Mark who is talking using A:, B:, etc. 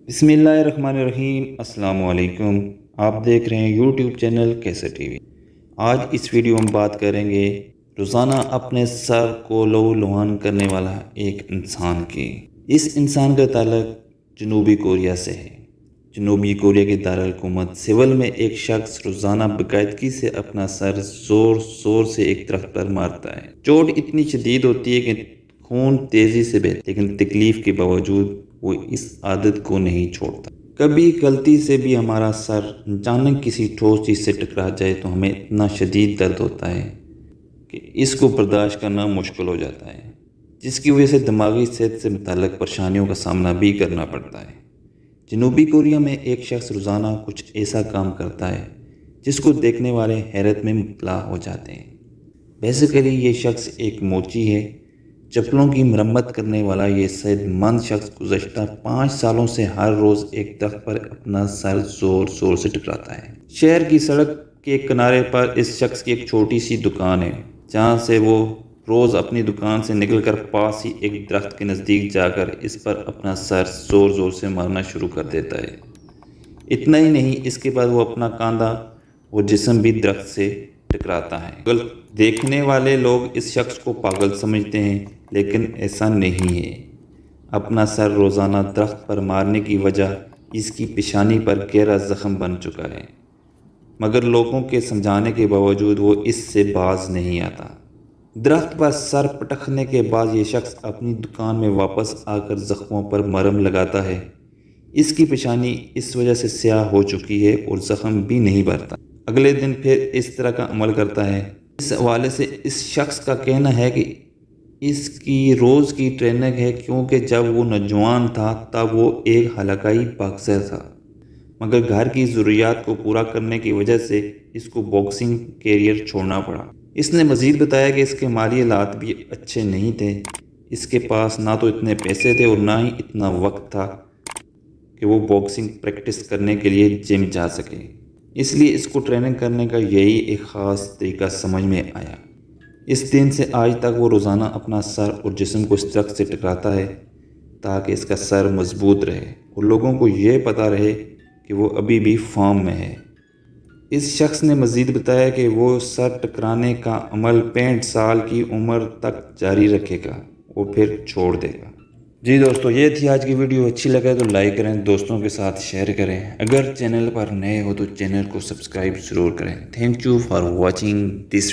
A: بسم اللہ الرحمن الرحیم۔ السلام علیکم، آپ دیکھ رہے ہیں یوٹیوب چینل کیسر ٹی وی۔ آج اس ویڈیو میں بات کریں گے روزانہ اپنے سر کو لہو لہان کرنے والا ایک انسان کی۔ اس انسان کا تعلق جنوبی کوریا سے ہے۔ جنوبی کوریا کے دارالحکومت سول میں ایک شخص روزانہ باقاعدگی سے اپنا سر زور سے ایک درخت پر مارتا ہے۔ چوٹ اتنی شدید ہوتی ہے کہ خون تیزی سے بہتا ہے، لیکن تکلیف کے باوجود وہ اس عادت کو نہیں چھوڑتا۔ کبھی غلطی سے بھی ہمارا سر اچانک کسی ٹھوس چیز سے ٹکرا جائے تو ہمیں اتنا شدید درد ہوتا ہے کہ اس کو برداشت کرنا مشکل ہو جاتا ہے، جس کی وجہ سے دماغی صحت سے متعلق پریشانیوں کا سامنا بھی کرنا پڑتا ہے۔ جنوبی کوریا میں ایک شخص روزانہ کچھ ایسا کام کرتا ہے جس کو دیکھنے والے حیرت میں مبتلا ہو جاتے ہیں۔ بیسیکلی یہ شخص ایک موچی ہے، چپلوں کی مرمت کرنے والا۔ یہ صحت مند شخص گزشتہ 5 سالوں سے ہر روز ایک درخت پر اپنا سر زور سے ٹکراتا ہے۔ شہر کی سڑک کے کنارے پر اس شخص کی ایک چھوٹی سی دکان ہے، جہاں سے وہ روز اپنی دکان سے نکل کر پاس ہی ایک درخت کے نزدیک جا کر اس پر اپنا سر زور سے مارنا شروع کر دیتا ہے۔ اتنا ہی نہیں، اس کے بعد وہ اپنا کاندھا اور جسم بھی درخت سے ٹکراتا ہے۔ دیکھنے والے لوگ اس شخص کو پاگل سمجھتے ہیں، لیکن ایسا نہیں ہے۔ اپنا سر روزانہ درخت پر مارنے کی وجہ اس کی پیشانی پر گہرا زخم بن چکا ہے، مگر لوگوں کے سمجھانے کے باوجود وہ اس سے باز نہیں آتا۔ درخت پر سر پٹکنے کے بعد یہ شخص اپنی دکان میں واپس آ کر زخموں پر مرہم لگاتا ہے۔ اس کی پیشانی اس وجہ سے سیاہ ہو چکی ہے اور زخم بھی نہیں بھرتا۔ اگلے دن پھر اس طرح کا عمل کرتا ہے۔ اس حوالے سے اس شخص کا کہنا ہے کہ اس کی روز کی ٹریننگ ہے، کیونکہ جب وہ نوجوان تھا تب وہ ایک علاقائی باکسر تھا، مگر گھر کی ضروریات کو پورا کرنے کی وجہ سے اس کو باکسنگ کیریئر چھوڑنا پڑا۔ اس نے مزید بتایا کہ اس کے مالی حالات بھی اچھے نہیں تھے۔ اس کے پاس نہ تو اتنے پیسے تھے اور نہ ہی اتنا وقت تھا کہ وہ باکسنگ پریکٹس کرنے کے لیے جم جا سکے۔ اس لیے اس کو ٹریننگ کرنے کا یہی ایک خاص طریقہ سمجھ میں آیا۔ اس دن سے آج تک وہ روزانہ اپنا سر اور جسم کو اس درخت سے ٹکراتا ہے تاکہ اس کا سر مضبوط رہے اور لوگوں کو یہ پتہ رہے کہ وہ ابھی بھی فارم میں ہے۔ اس شخص نے مزید بتایا کہ وہ سر ٹکرانے کا عمل 65 سال کی عمر تک جاری رکھے گا اور پھر چھوڑ دے گا۔ جی دوستو، یہ تھی آج کی ویڈیو۔ اچھی لگے تو لائک کریں، دوستوں کے ساتھ شیئر کریں۔ اگر چینل پر نئے ہو تو چینل کو سبسکرائب ضرور کریں۔ Thank you for watching this